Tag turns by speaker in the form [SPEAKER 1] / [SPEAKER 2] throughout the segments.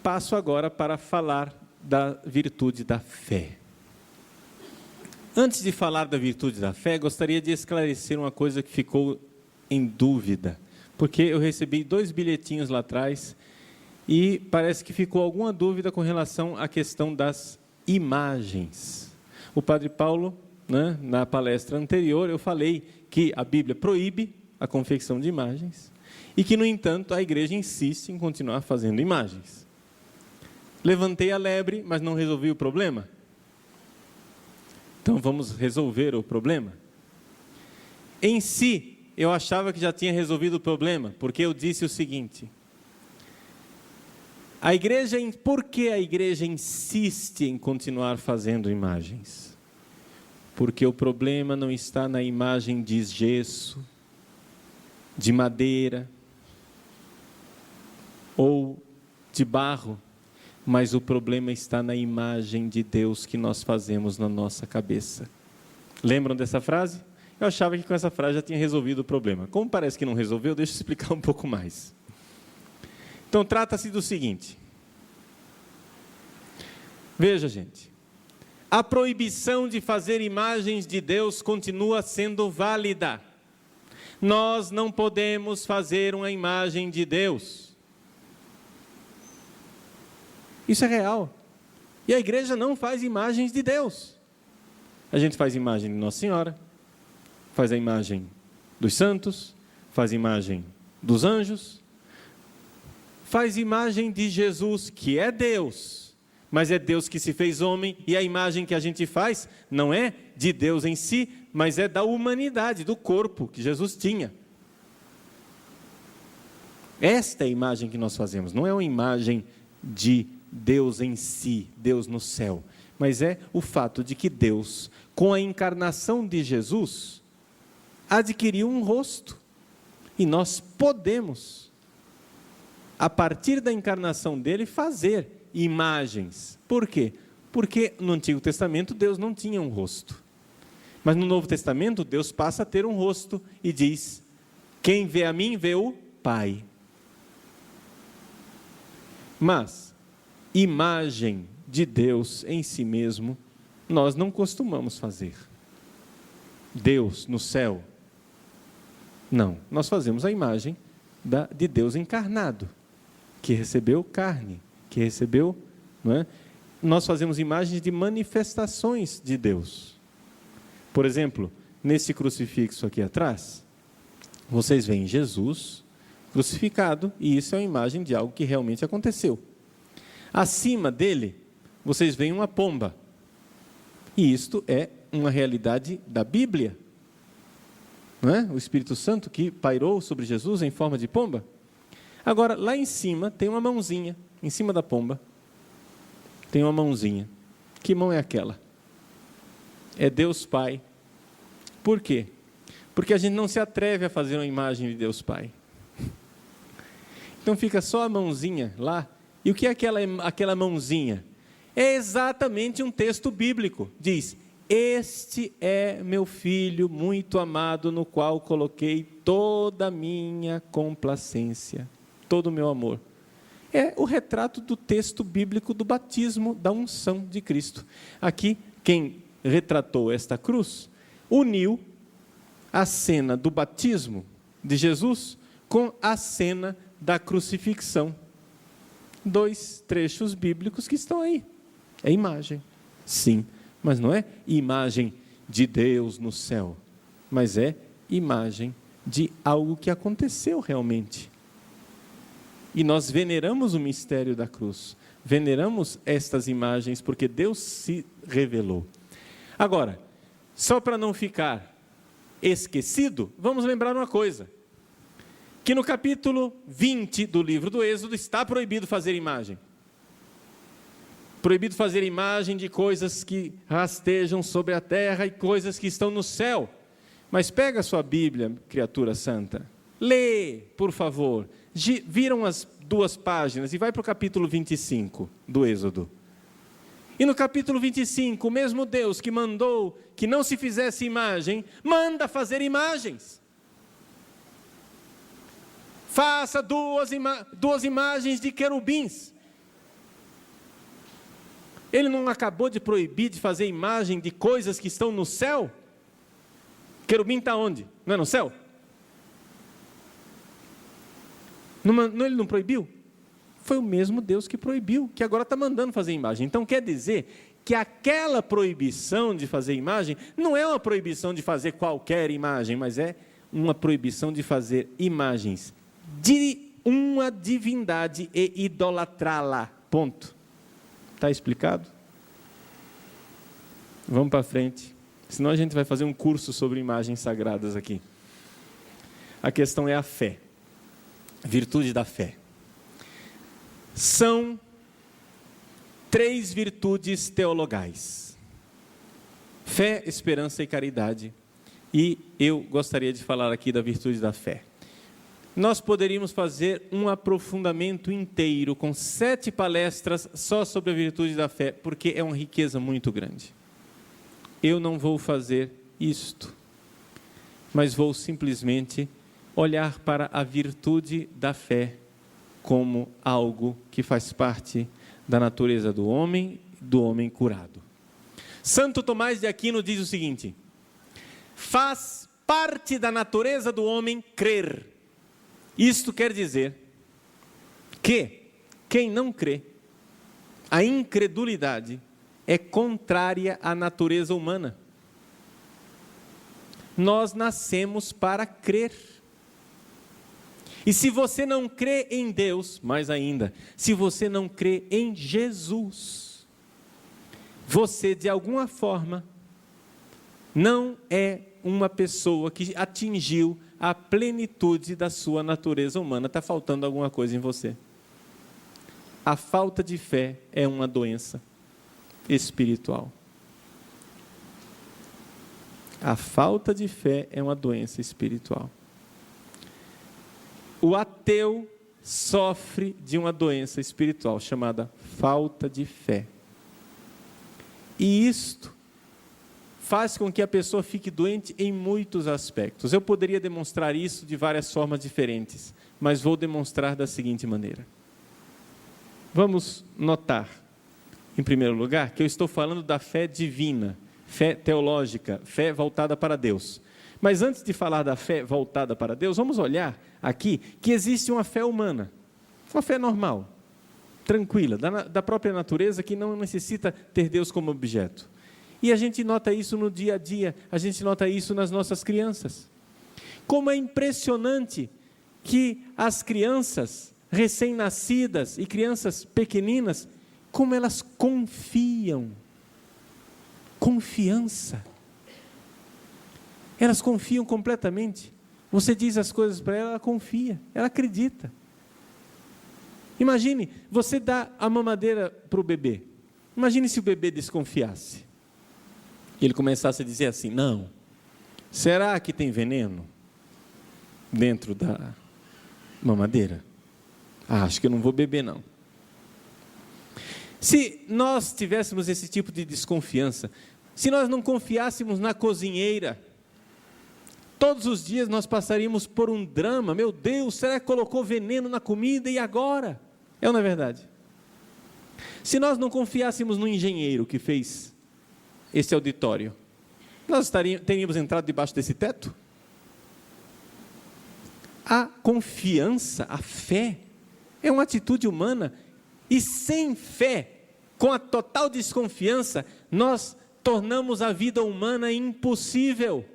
[SPEAKER 1] passo agora para falar da virtude da fé. Antes de falar da virtude da fé, gostaria de esclarecer uma coisa que ficou em dúvida, porque eu recebi 2 bilhetinhos lá atrás e parece que ficou alguma dúvida com relação à questão das imagens. O Padre Paulo, na palestra anterior, eu falei que a Bíblia proíbe a confecção de imagens e que, no entanto, a igreja insiste em continuar fazendo imagens. Levantei a lebre, mas não resolvi o problema. Então vamos resolver o problema. Em si, eu achava que já tinha resolvido o problema, porque eu disse o seguinte: por que a igreja insiste em continuar fazendo imagens? Porque o problema não está na imagem de gesso, de madeira ou de barro, mas o problema está na imagem de Deus que nós fazemos na nossa cabeça. Lembram dessa frase? Eu achava que com essa frase já tinha resolvido o problema. Como parece que não resolveu, deixa eu explicar um pouco mais. Então, trata-se do seguinte. Veja, gente. A proibição de fazer imagens de Deus continua sendo válida. Nós não podemos fazer uma imagem de Deus. Isso é real. E a igreja não faz imagens de Deus. A gente faz imagem de Nossa Senhora, faz a imagem dos santos, faz imagem dos anjos, faz imagem de Jesus, que é Deus, mas é Deus que se fez homem, e a imagem que a gente faz não é de Deus em si, mas é da humanidade, do corpo que Jesus tinha. Esta é a imagem que nós fazemos, não é uma imagem de Deus em si, Deus no céu, mas é o fato de que Deus, com a encarnação de Jesus, adquiriu um rosto, e nós podemos, a partir da encarnação dele, fazer imagens. Por quê? Porque no Antigo Testamento Deus não tinha um rosto, mas no Novo Testamento Deus passa a ter um rosto e diz: quem vê a mim vê o Pai. Mas imagem de Deus em si mesmo, nós não costumamos fazer. Deus no céu, não. Nós fazemos a imagem de Deus encarnado, que recebeu carne, que recebeu, não é? Nós fazemos imagens de manifestações de Deus. Por exemplo, nesse crucifixo aqui atrás, vocês veem Jesus crucificado, e isso é uma imagem de algo que realmente aconteceu. Acima dele, vocês veem uma pomba. E isto é uma realidade da Bíblia. Não é? O Espírito Santo que pairou sobre Jesus em forma de pomba. Agora, lá em cima tem uma mãozinha, em cima da pomba. Tem uma mãozinha. Que mão é aquela? É Deus Pai. Por quê? Porque a gente não se atreve a fazer uma imagem de Deus Pai. Então fica só a mãozinha lá. E o que é aquela mãozinha? É exatamente um texto bíblico. Diz: este é meu filho muito amado, no qual coloquei toda a minha complacência, todo o meu amor. É o retrato do texto bíblico do batismo, da unção de Cristo. Aqui, quem retratou esta cruz, uniu a cena do batismo de Jesus com a cena da crucifixão. 2 trechos bíblicos que estão aí. É imagem, sim, mas não é imagem de Deus no céu, mas é imagem de algo que aconteceu realmente. E nós veneramos o mistério da cruz, veneramos estas imagens porque Deus se revelou. Agora, só para não ficar esquecido, vamos lembrar uma coisa: que no capítulo 20 do livro do Êxodo está proibido fazer imagem. Proibido fazer imagem de coisas que rastejam sobre a terra e coisas que estão no céu. Mas pega a sua Bíblia, criatura santa, lê, por favor, viram as 2 páginas e vai para o capítulo 25 do Êxodo. E no capítulo 25, o mesmo Deus que mandou que não se fizesse imagem, manda fazer imagens. Faça duas imagens de querubins. Ele não acabou de proibir de fazer imagem de coisas que estão no céu? Querubim está onde? Não é no céu? Ele não proibiu? Foi o mesmo Deus que proibiu, que agora está mandando fazer imagem. Então quer dizer que aquela proibição de fazer imagem não é uma proibição de fazer qualquer imagem, mas é uma proibição de fazer imagens de uma divindade e idolatrá-la. Ponto. Está explicado? Vamos para frente. Senão a gente vai fazer um curso sobre imagens sagradas aqui. A questão é a fé. Virtude da fé. São 3 virtudes teologais: fé, esperança e caridade. E eu gostaria de falar aqui da virtude da fé. Nós poderíamos fazer um aprofundamento inteiro, com 7 palestras só sobre a virtude da fé, porque é uma riqueza muito grande. Eu não vou fazer isto, mas vou simplesmente olhar para a virtude da fé como algo que faz parte da natureza do homem curado. Santo Tomás de Aquino diz o seguinte: faz parte da natureza do homem crer. Isto quer dizer que quem não crê, a incredulidade é contrária à natureza humana. Nós nascemos para crer. E se você não crê em Deus, mais ainda, se você não crê em Jesus, você de alguma forma não é uma pessoa que atingiu a plenitude da sua natureza humana. Está faltando alguma coisa em você. A falta de fé é uma doença espiritual. A falta de fé é uma doença espiritual. O ateu sofre de uma doença espiritual chamada falta de fé. E isto faz com que a pessoa fique doente em muitos aspectos. Eu poderia demonstrar isso de várias formas diferentes, mas vou demonstrar da seguinte maneira. Vamos notar, em primeiro lugar, que eu estou falando da fé divina, fé teológica, fé voltada para Deus. Mas antes de falar da fé voltada para Deus, vamos olhar aqui que existe uma fé humana, uma fé normal, tranquila, da própria natureza, que não necessita ter Deus como objeto. E a gente nota isso no dia a dia, a gente nota isso nas nossas crianças. Como é impressionante que as crianças recém-nascidas e crianças pequeninas, como elas confiam. Confiança. Elas confiam completamente. Você diz as coisas para ela, ela confia, ela acredita. Imagine, você dá a mamadeira para o bebê. Imagine se o bebê desconfiasse. Ele começasse a dizer assim: não, será que tem veneno dentro da mamadeira? Acho que eu não vou beber não. Se nós tivéssemos esse tipo de desconfiança, se nós não confiássemos na cozinheira, todos os dias nós passaríamos por um drama. Meu Deus, será que colocou veneno na comida e agora? É ou não é verdade? Se nós não confiássemos no engenheiro que fez esse auditório, nós teríamos entrado debaixo desse teto? A confiança, a fé, é uma atitude humana, e sem fé, com a total desconfiança, nós tornamos a vida humana impossível.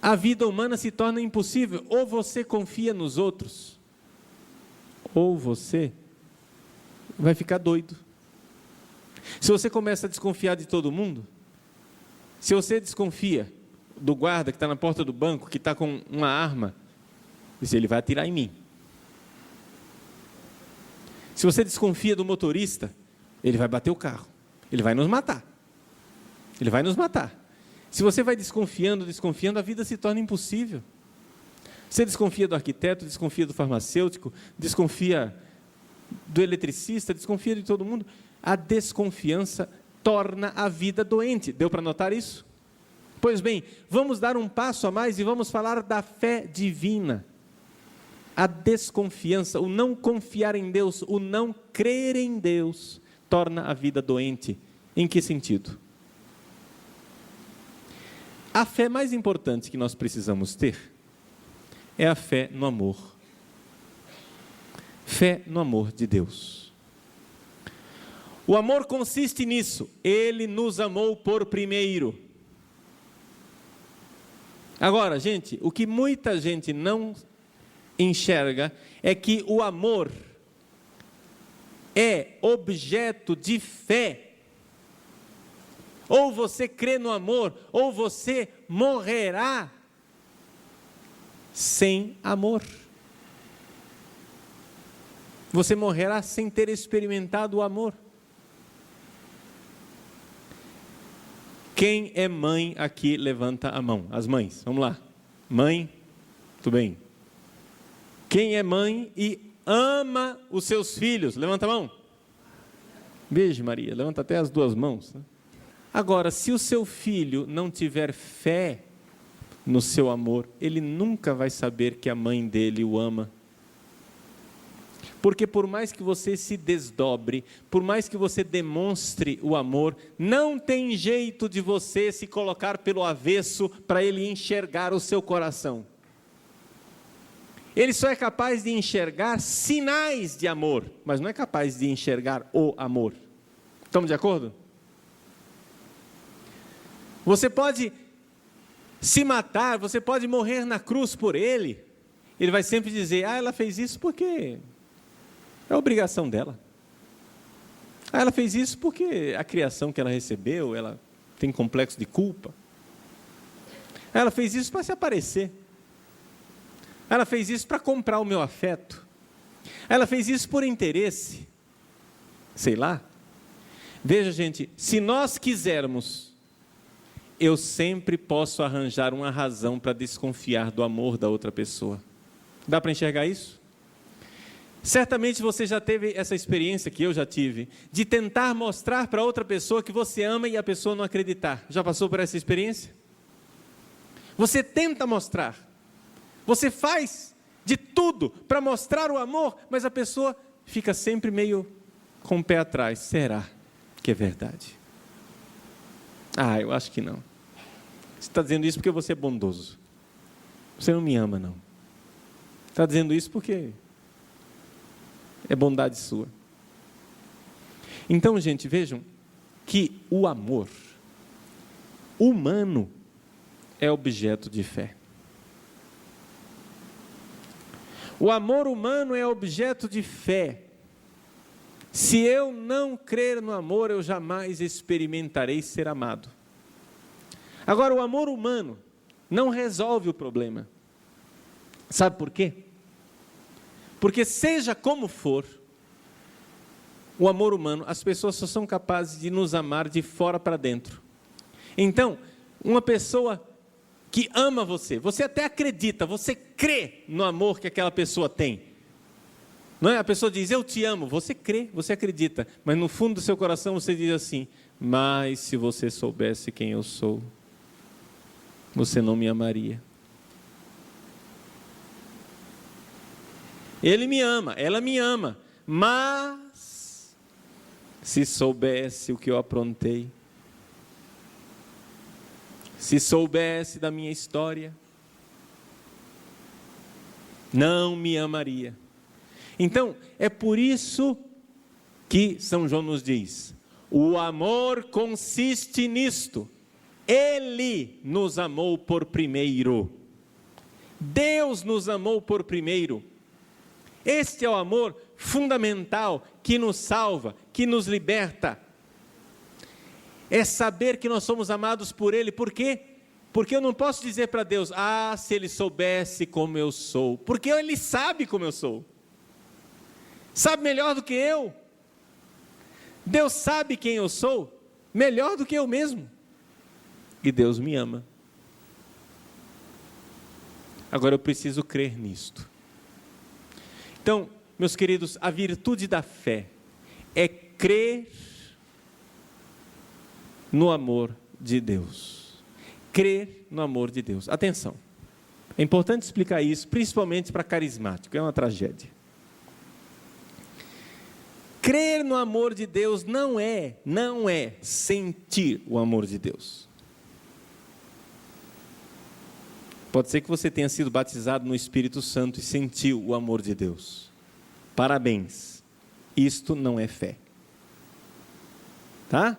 [SPEAKER 1] A vida humana se torna impossível. Ou você confia nos outros, ou você vai ficar doido. Se você começa a desconfiar de todo mundo, se você desconfia do guarda que está na porta do banco, que está com uma arma, ele vai atirar em mim. Se você desconfia do motorista, ele vai bater o carro, ele vai nos matar. Ele vai nos matar. Se você vai desconfiando, a vida se torna impossível. Você desconfia do arquiteto, desconfia do farmacêutico, desconfia do eletricista, desconfia de todo mundo. A desconfiança torna a vida doente. Deu para notar isso? Pois bem, vamos dar um passo a mais e vamos falar da fé divina. A desconfiança, o não confiar em Deus, o não crer em Deus, torna a vida doente. Em que sentido? A fé mais importante que nós precisamos ter é a fé no amor. Fé no amor de Deus. O amor consiste nisso. Ele nos amou por primeiro. Agora, gente, o que muita gente não enxerga é que o amor é objeto de fé. Ou você crê no amor, ou você morrerá sem amor. Você morrerá sem ter experimentado o amor. Quem é mãe aqui, levanta a mão. As mães, vamos lá. Mãe, tudo bem. Quem é mãe e ama os seus filhos, levanta a mão. Beijo, Maria, levanta até as duas mãos. Agora, se o seu filho não tiver fé no seu amor, ele nunca vai saber que a mãe dele o ama. Porque por mais que você se desdobre, por mais que você demonstre o amor, não tem jeito de você se colocar pelo avesso para ele enxergar o seu coração. Ele só é capaz de enxergar sinais de amor, mas não é capaz de enxergar o amor. Estamos de acordo? Você pode se matar, você pode morrer na cruz por ele. Ele vai sempre dizer, ela fez isso porque é obrigação dela. Ela fez isso porque a criação que ela recebeu, ela tem complexo de culpa. Ela fez isso para se aparecer. Ela fez isso para comprar o meu afeto. Ela fez isso por interesse. Sei lá. Veja, gente, se nós quisermos, eu sempre posso arranjar uma razão para desconfiar do amor da outra pessoa. Dá para enxergar isso? Certamente você já teve essa experiência que eu já tive, de tentar mostrar para outra pessoa que você ama e a pessoa não acreditar. Já passou por essa experiência? Você tenta mostrar, você faz de tudo para mostrar o amor, mas a pessoa fica sempre meio com o pé atrás. Será que é verdade? Eu acho que não. Você está dizendo isso porque você é bondoso. Você não me ama, não. Está dizendo isso porque é bondade sua. Então, gente, vejam que o amor humano é objeto de fé. O amor humano é objeto de fé. Se eu não crer no amor, eu jamais experimentarei ser amado. Agora, o amor humano não resolve o problema. Sabe por quê? Porque seja como for, o amor humano, as pessoas só são capazes de nos amar de fora para dentro. Então, uma pessoa que ama você, você até acredita, você crê no amor que aquela pessoa tem. Não é? A pessoa diz, eu te amo, você crê, você acredita, mas no fundo do seu coração você diz assim, mas se você soubesse quem eu sou, você não me amaria. Ele me ama, ela me ama, mas se soubesse o que eu aprontei, se soubesse da minha história, não me amaria. Então, é por isso que São João nos diz, o amor consiste nisto, Ele nos amou por primeiro, Deus nos amou por primeiro. Este é o amor fundamental que nos salva, que nos liberta. É saber que nós somos amados por Ele. Por quê? Porque eu não posso dizer para Deus, se Ele soubesse como eu sou. Porque Ele sabe como eu sou. Sabe melhor do que eu. Deus sabe quem eu sou, melhor do que eu mesmo. E Deus me ama. Agora eu preciso crer nisto. Então, meus queridos, a virtude da fé é crer no amor de Deus. Crer no amor de Deus. Atenção, é importante explicar isso, principalmente para carismático, é uma tragédia. Crer no amor de Deus não é sentir o amor de Deus. Pode ser que você tenha sido batizado no Espírito Santo e sentiu o amor de Deus. Parabéns. Isto não é fé. Tá?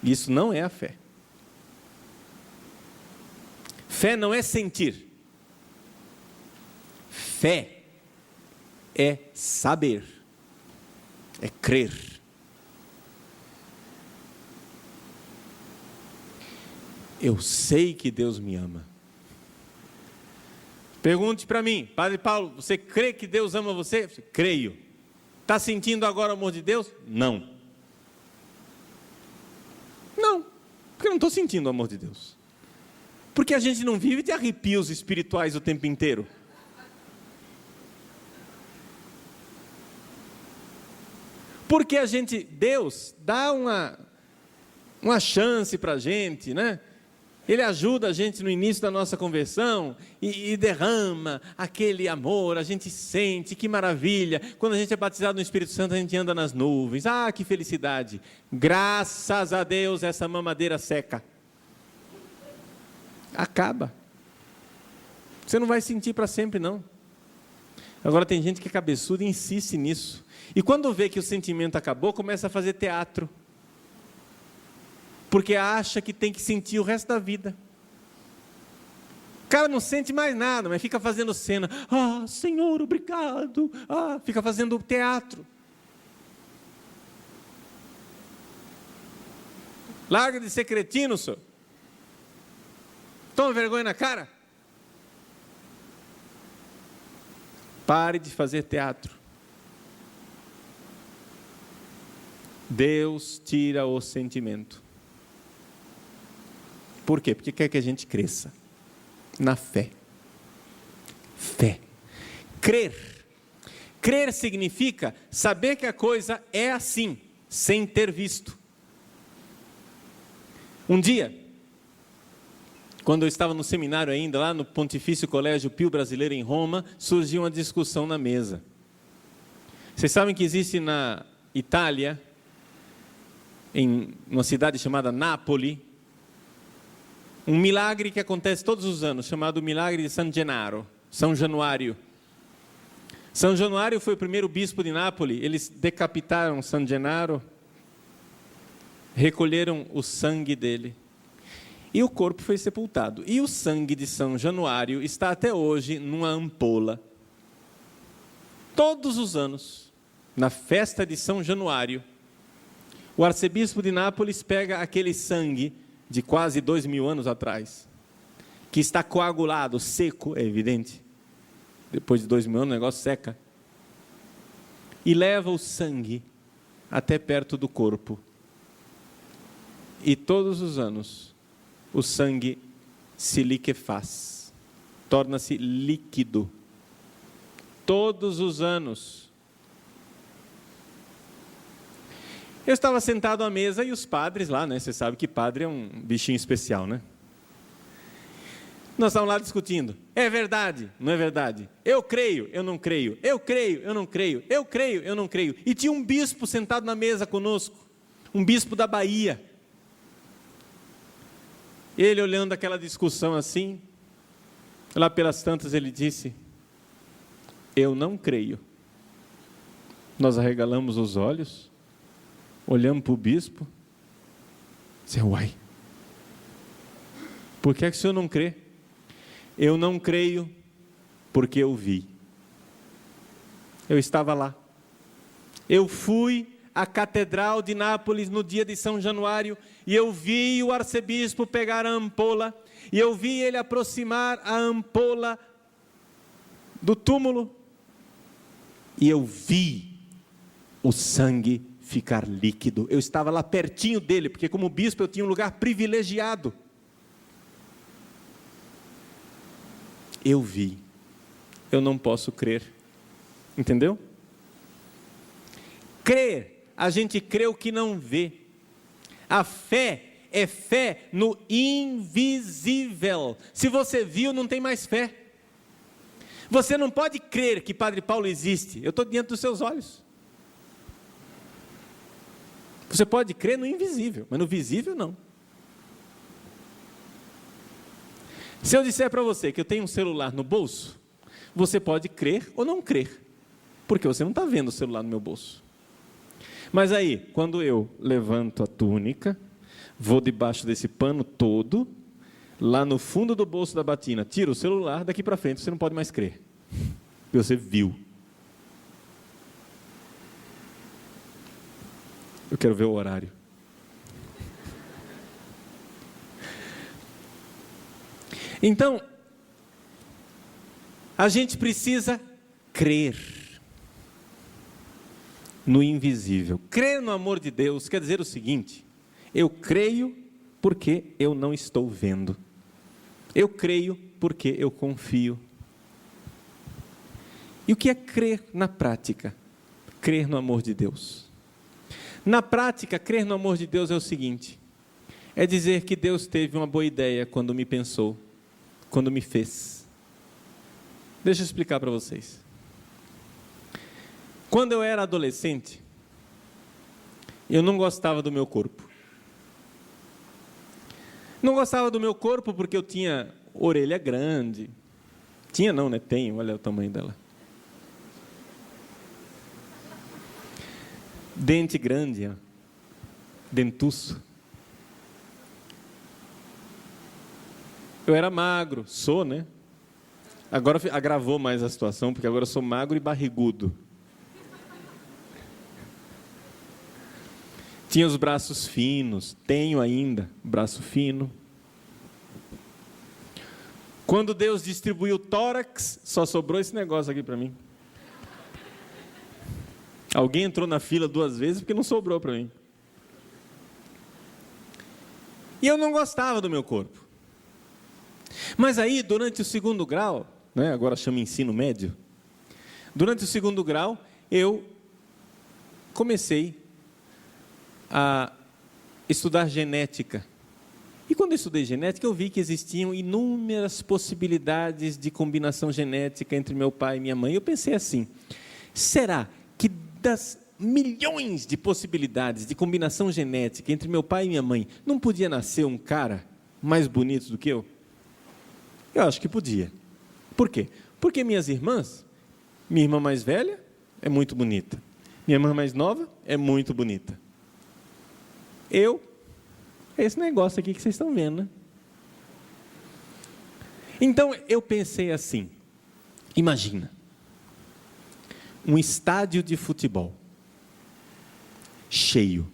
[SPEAKER 1] Isso não é a fé. Fé não é sentir. Fé é saber. É crer. Eu sei que Deus me ama. Pergunte para mim, Padre Paulo, você crê que Deus ama você? Creio. Está sentindo agora o amor de Deus? Não. Não, porque eu não estou sentindo o amor de Deus. Porque a gente não vive de arrepios espirituais o tempo inteiro. Porque Deus dá uma chance para a gente, né? Ele ajuda a gente no início da nossa conversão e derrama aquele amor, a gente sente, que maravilha. Quando a gente é batizado no Espírito Santo, a gente anda nas nuvens. Ah, que felicidade. Graças a Deus, essa mamadeira seca. Acaba. Você não vai sentir para sempre, não. Agora tem gente que é cabeçuda e insiste nisso. E quando vê que o sentimento acabou, começa a fazer teatro. Porque acha que tem que sentir o resto da vida. O cara não sente mais nada, mas fica fazendo cena. Ah, Senhor, obrigado. Ah, fica fazendo teatro. Larga de ser cretino, senhor. Toma vergonha na cara. Pare de fazer teatro. Deus tira o sentimento. Por quê? Porque quer que a gente cresça na fé. Fé. Crer. Crer significa saber que a coisa é assim, sem ter visto. Um dia, quando eu estava no seminário ainda, lá no Pontifício Colégio Pio Brasileiro em Roma, surgiu uma discussão na mesa. Vocês sabem que existe na Itália, em uma cidade chamada Nápoles, um milagre que acontece todos os anos, chamado milagre de San Gennaro, São Januário. São Januário foi o primeiro bispo de Nápoles. Eles decapitaram San Gennaro, recolheram o sangue dele e o corpo foi sepultado. E o sangue de São Januário está até hoje numa ampola. Todos os anos, na festa de São Januário, o arcebispo de Nápoles pega aquele sangue de quase 2000 anos atrás, que está coagulado, seco, é evidente. Depois de 2000 anos o negócio seca. E leva o sangue até perto do corpo. E todos os anos o sangue se liquefaz, torna-se líquido. Todos os anos. Eu estava sentado à mesa e os padres lá, né? Você sabe que padre é um bichinho especial, né? Nós estávamos lá discutindo. É verdade, não é verdade? Eu creio, eu não creio. Eu creio, eu não creio. Eu creio, eu não creio. E tinha um bispo sentado na mesa conosco. Um bispo da Bahia. Ele olhando aquela discussão assim, lá pelas tantas ele disse: eu não creio. Nós arregalamos os olhos, olhamos para o bispo, disse: uai, por que é que o senhor não crê? Eu não creio porque eu vi. Eu estava lá. Eu fui à Catedral de Nápoles no dia de São Januário e eu vi o arcebispo pegar a ampola e eu vi ele aproximar a ampola do túmulo e eu vi o sangue ficar líquido. Eu estava lá pertinho dele, porque como bispo eu tinha um lugar privilegiado. Eu vi. Eu não posso crer. Entendeu? Crer, a gente crê o que não vê. A fé é fé no invisível. Se você viu, não tem mais fé. Você não pode crer que Padre Paulo existe. Eu estou diante dos seus olhos. Você pode crer no invisível, mas no visível não. Se eu disser para você que eu tenho um celular no bolso, você pode crer ou não crer, porque você não está vendo o celular no meu bolso. Mas aí, quando eu levanto a túnica, vou debaixo desse pano todo, lá no fundo do bolso da batina, tiro o celular, daqui para frente você não pode mais crer, porque você viu. Eu quero ver o horário. Então, a gente precisa crer no invisível. Crer no amor de Deus quer dizer o seguinte: eu creio porque eu não estou vendo. Eu creio porque eu confio. E o que é crer na prática? Crer no amor de Deus. Na prática, crer no amor de Deus é o seguinte: é dizer que Deus teve uma boa ideia quando me pensou, quando me fez. Deixa eu explicar para vocês. Quando eu era adolescente, eu não gostava do meu corpo. Não gostava do meu corpo porque eu tinha orelha grande. Tinha não, né? Tenho, olha o tamanho dela. Dente grande, ó. Dentuço. Eu era magro, sou, né? Agora agravou mais a situação, porque agora eu sou magro e barrigudo. Tinha os braços finos, tenho ainda braço fino. Quando Deus distribuiu o tórax, só sobrou esse negócio aqui para mim. Alguém entrou na fila 2 vezes porque não sobrou para mim. E eu não gostava do meu corpo. Mas aí, durante o 2º grau, né, agora chama ensino médio, durante o 2º grau, eu comecei a estudar genética. E quando eu estudei genética, eu vi que existiam inúmeras possibilidades de combinação genética entre meu pai e minha mãe. Eu pensei assim: será que das milhões de possibilidades de combinação genética entre meu pai e minha mãe, não podia nascer um cara mais bonito do que eu? Eu acho que podia. Por quê? Porque minha irmã mais velha é muito bonita, minha irmã mais nova é muito bonita. É esse negócio aqui que vocês estão vendo, né? Então eu pensei assim: imagina um estádio de futebol cheio,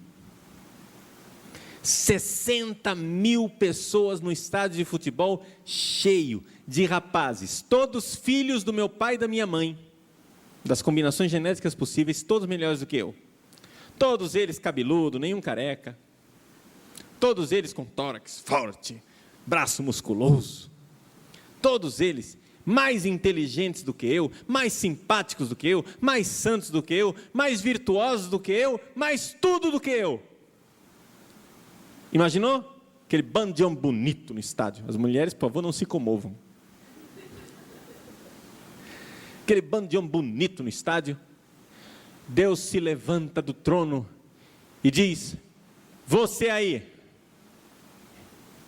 [SPEAKER 1] 60 mil pessoas no estádio de futebol cheio de rapazes, todos filhos do meu pai e da minha mãe, das combinações genéticas possíveis, todos melhores do que eu, todos eles cabeludo, nenhum careca, todos eles com tórax forte, braço musculoso, todos eles mais inteligentes do que eu, mais simpáticos do que eu, mais santos do que eu, mais virtuosos do que eu, mais tudo do que eu. Imaginou? Aquele bando de homem bonito no estádio. As mulheres, por favor, não se comovam. Aquele bando de homem bonito no estádio. Deus se levanta do trono e diz: você aí.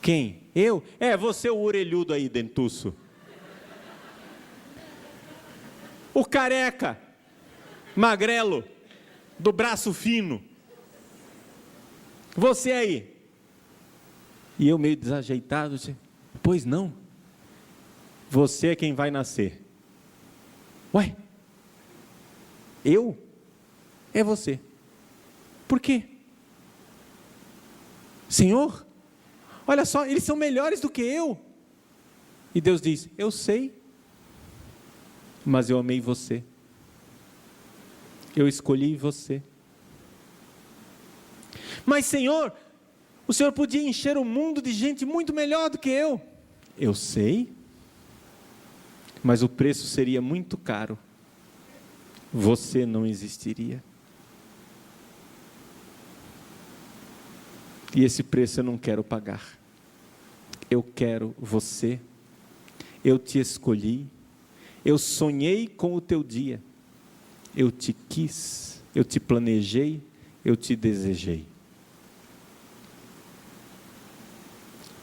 [SPEAKER 1] Quem? Eu? Você o orelhudo aí, dentuço. O careca, magrelo, do braço fino. Você aí. E eu meio desajeitado, disse: pois não. Você é quem vai nascer. Ué? Eu? É você. Por quê? Senhor, olha só, eles são melhores do que eu. E Deus diz: eu sei, mas eu amei você. Eu escolhi você. Mas Senhor, o Senhor podia encher o mundo de gente muito melhor do que eu. Eu sei, mas o preço seria muito caro. Você não existiria. E esse preço eu não quero pagar. Eu quero você. Eu te escolhi. Eu sonhei com o teu dia. Eu te quis. Eu te planejei. Eu te desejei.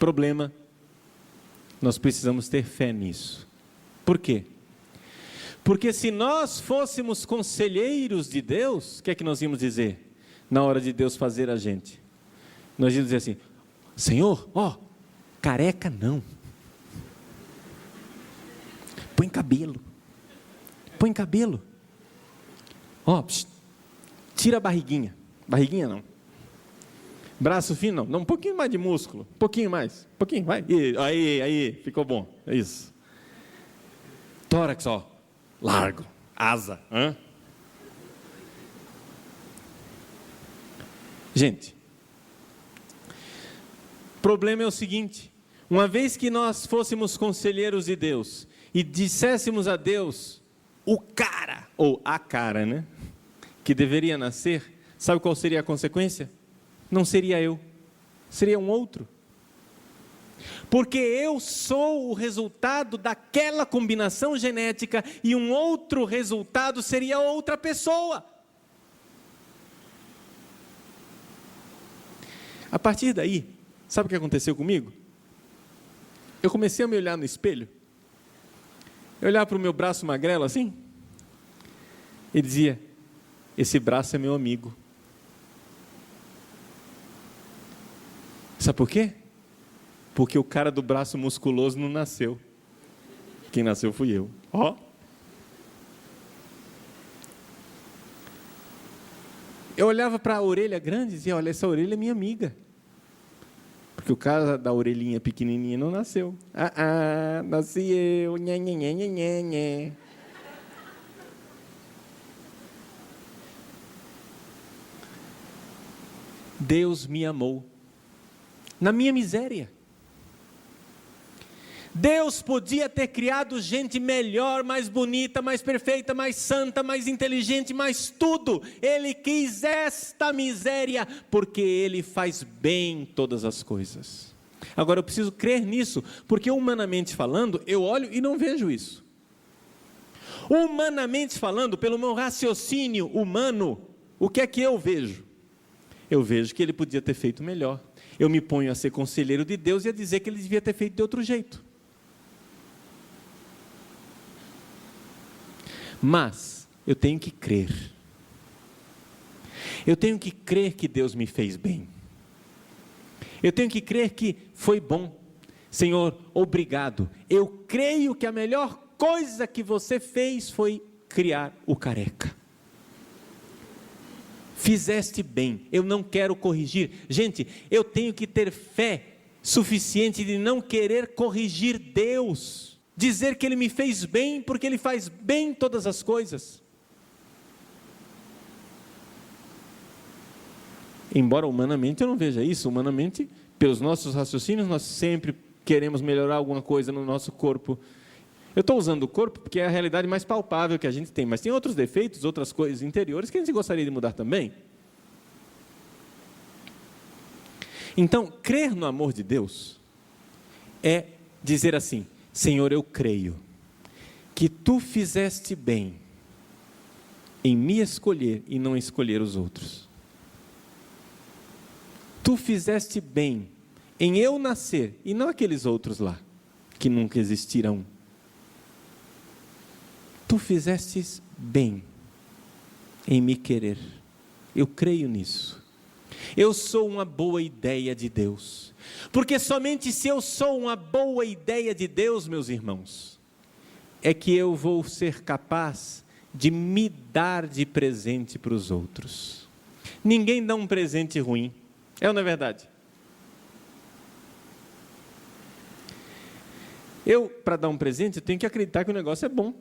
[SPEAKER 1] Problema, nós precisamos ter fé nisso. Por quê? Porque se nós fôssemos conselheiros de Deus, o que é que nós íamos dizer na hora de Deus fazer a gente? Nós íamos dizer assim: Senhor, careca não. Põe cabelo. Tira a barriguinha. Barriguinha não. Braço fino não. Um pouquinho mais de músculo. Um pouquinho mais. Um pouquinho, vai. Aí, ficou bom. É isso. Tórax, largo. Asa. Gente, o problema é o seguinte: uma vez que nós fôssemos conselheiros de Deus e disséssemos a Deus o cara, ou a cara, né, que deveria nascer, sabe qual seria a consequência? Não seria eu, seria um outro. Porque eu sou o resultado daquela combinação genética e um outro resultado seria outra pessoa. A partir daí, sabe o que aconteceu comigo? Eu comecei a me olhar no espelho, eu olhava para o meu braço magrelo assim, e dizia: esse braço é meu amigo. Sabe por quê? Porque o cara do braço musculoso não nasceu. Quem nasceu fui eu. Eu olhava para a orelha grande e dizia: olha, essa orelha é minha amiga. Porque o cara da orelhinha pequenininha não nasceu. Nasci eu. Nhê. Deus me amou na minha miséria. Deus podia ter criado gente melhor, mais bonita, mais perfeita, mais santa, mais inteligente, mais tudo. Ele quis esta miséria, porque Ele faz bem todas as coisas. Agora eu preciso crer nisso, porque humanamente falando, eu olho e não vejo isso. Humanamente falando, pelo meu raciocínio humano, o que é que eu vejo? Eu vejo que Ele podia ter feito melhor. Eu me ponho a ser conselheiro de Deus e a dizer que Ele devia ter feito de outro jeito. Mas eu tenho que crer. Eu tenho que crer que Deus me fez bem. Eu tenho que crer que foi bom. Senhor, obrigado. Eu creio que a melhor coisa que você fez foi criar o careca. Fizeste bem. Eu não quero corrigir. Gente, eu tenho que ter fé suficiente de não querer corrigir Deus. Dizer que Ele me fez bem, porque Ele faz bem todas as coisas. Embora humanamente eu não veja isso, humanamente, pelos nossos raciocínios, nós sempre queremos melhorar alguma coisa no nosso corpo. Eu estou usando o corpo porque é a realidade mais palpável que a gente tem, mas tem outros defeitos, outras coisas interiores que a gente gostaria de mudar também. Então, crer no amor de Deus é dizer assim: Senhor, eu creio que Tu fizeste bem em me escolher e não escolher os outros. Tu fizeste bem em eu nascer e não aqueles outros lá, que nunca existirão. Tu fizestes bem em me querer. Eu creio nisso. Eu sou uma boa ideia de Deus. Porque somente se eu sou uma boa ideia de Deus, meus irmãos, é que eu vou ser capaz de me dar de presente para os outros. Ninguém dá um presente ruim. É ou não é verdade? Eu, para dar um presente, eu tenho que acreditar que o negócio é bom.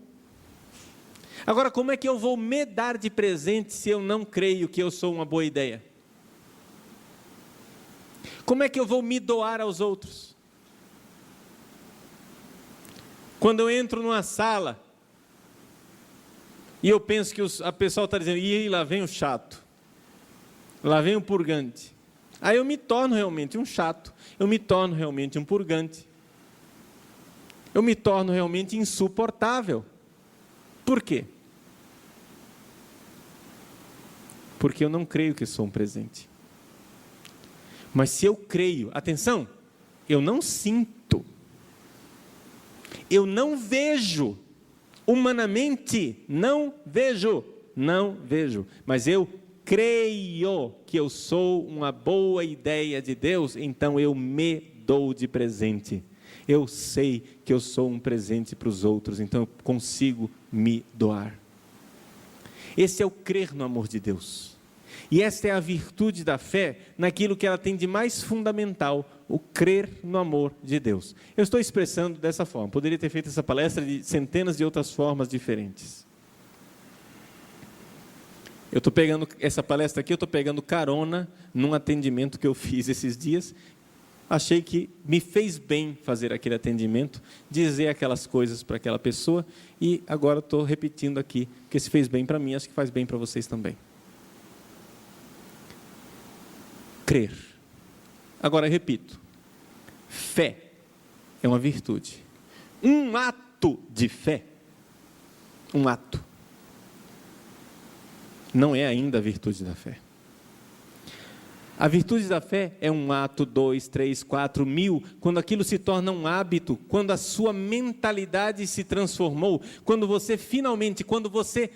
[SPEAKER 1] Agora, como é que eu vou me dar de presente se eu não creio que eu sou uma boa ideia? Como é que eu vou me doar aos outros? Quando eu entro numa sala e eu penso que a pessoa está dizendo: e lá vem o chato, lá vem o purgante. Aí eu me torno realmente um chato, eu me torno realmente um purgante, eu me torno realmente insuportável. Por quê? Porque eu não creio que sou um presente. Mas se eu creio, atenção, eu não sinto, eu não vejo, humanamente, não vejo, mas eu creio que eu sou uma boa ideia de Deus, então eu me dou de presente. Eu sei que eu sou um presente para os outros, então eu consigo me doar. Esse é o crer no amor de Deus. E esta é a virtude da fé naquilo que ela tem de mais fundamental, o crer no amor de Deus. Eu estou expressando dessa forma, poderia ter feito essa palestra de centenas de outras formas diferentes. Eu estou pegando essa palestra aqui, eu estou pegando carona num atendimento que eu fiz esses dias. Achei que me fez bem fazer aquele atendimento, dizer aquelas coisas para aquela pessoa, e agora estou repetindo aqui, que se fez bem para mim, acho que faz bem para vocês também. Crer. Agora repito, fé é uma virtude. Um ato de fé, um ato, não é ainda a virtude da fé. A virtude da fé é um ato, 2, 3, 4, 1000, quando aquilo se torna um hábito, quando a sua mentalidade se transformou, quando você finalmente, quando você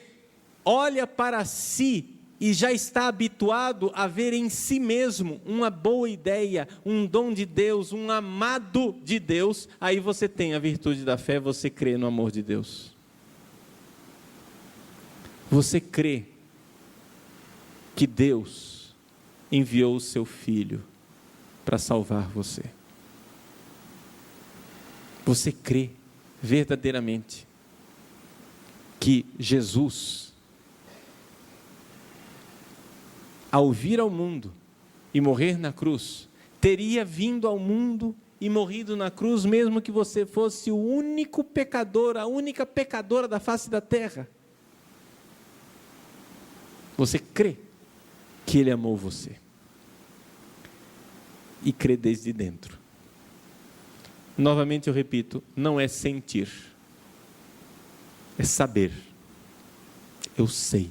[SPEAKER 1] olha para si e já está habituado a ver em si mesmo uma boa ideia, um dom de Deus, um amado de Deus, aí você tem a virtude da fé, você crê no amor de Deus. Você crê que Deus enviou o seu Filho para salvar você. Você crê verdadeiramente que Jesus, ao vir ao mundo e morrer na cruz, teria vindo ao mundo e morrido na cruz, mesmo que você fosse o único pecador, a única pecadora da face da terra. Você crê que Ele amou você, e crê desde dentro. Novamente eu repito, não é sentir, é saber. Eu sei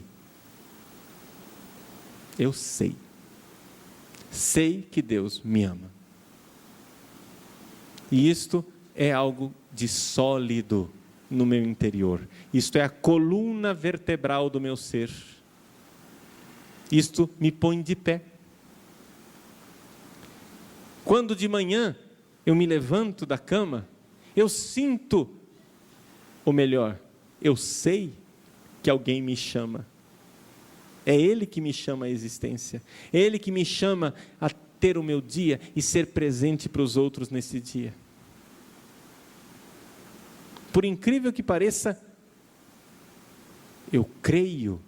[SPEAKER 1] que Deus me ama, e isto é algo de sólido no meu interior, isto é a coluna vertebral do meu ser. Isto me põe de pé. Quando de manhã eu me levanto da cama, eu sinto, ou melhor, eu sei que alguém me chama. É Ele que me chama à existência. É Ele que me chama a ter o meu dia e ser presente para os outros nesse dia. Por incrível que pareça, eu creio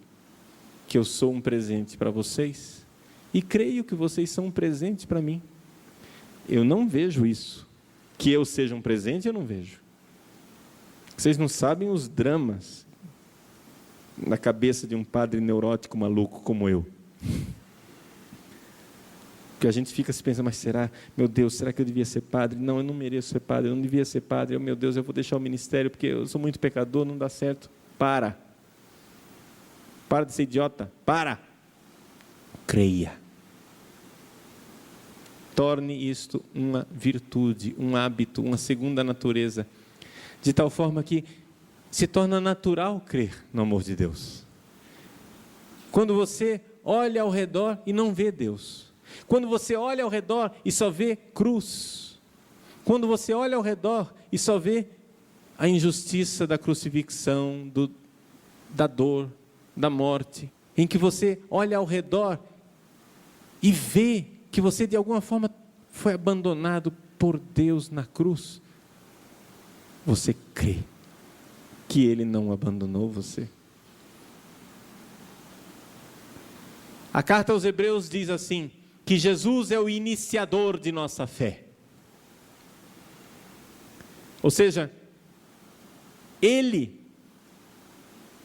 [SPEAKER 1] que eu sou um presente para vocês, e creio que vocês são um presente para mim. Eu não vejo isso, que eu seja um presente, eu não vejo. Vocês não sabem os dramas na cabeça de um padre neurótico maluco como eu. Que a gente fica se pensando, mas será, meu Deus, será que eu devia ser padre? Não, eu não mereço ser padre, eu não devia ser padre, meu Deus, eu vou deixar o ministério, porque eu sou muito pecador, não dá certo. Para de ser idiota, creia. Torne isto uma virtude, um hábito, uma segunda natureza, de tal forma que se torna natural crer no amor de Deus. Quando você olha ao redor e não vê Deus, quando você olha ao redor e só vê cruz, quando você olha ao redor e só vê a injustiça da crucifixão, da dor, da morte, em que você olha ao redor e vê que você de alguma forma foi abandonado por Deus na cruz, você crê que Ele não abandonou você. A carta aos Hebreus diz assim, que Jesus é o iniciador de nossa fé. Ou seja, Ele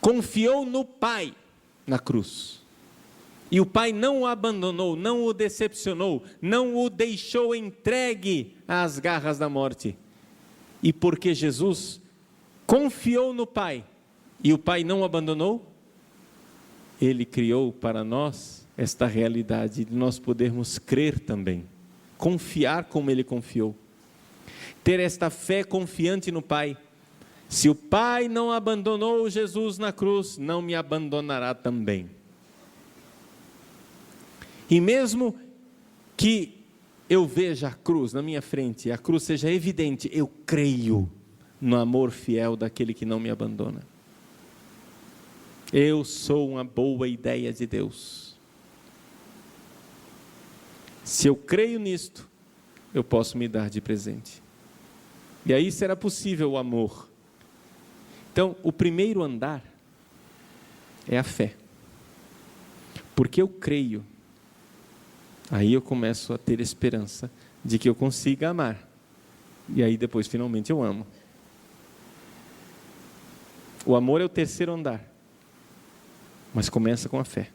[SPEAKER 1] confiou no Pai na cruz, e o Pai não o abandonou, não o decepcionou, não o deixou entregue às garras da morte. E porque Jesus confiou no Pai, e o Pai não o abandonou, Ele criou para nós esta realidade de nós podermos crer também, confiar como Ele confiou. Ter esta fé confiante no Pai. Se o Pai não abandonou Jesus na cruz, não me abandonará também. E mesmo que eu veja a cruz na minha frente, a cruz seja evidente, eu creio no amor fiel daquele que não me abandona. Eu sou uma boa ideia de Deus. Se eu creio nisto, eu posso me dar de presente. E aí será possível o amor. Então, o primeiro andar é a fé. Porque eu creio, aí eu começo a ter esperança de que eu consiga amar. E aí depois, finalmente, eu amo. O amor é o terceiro andar, mas começa com a fé.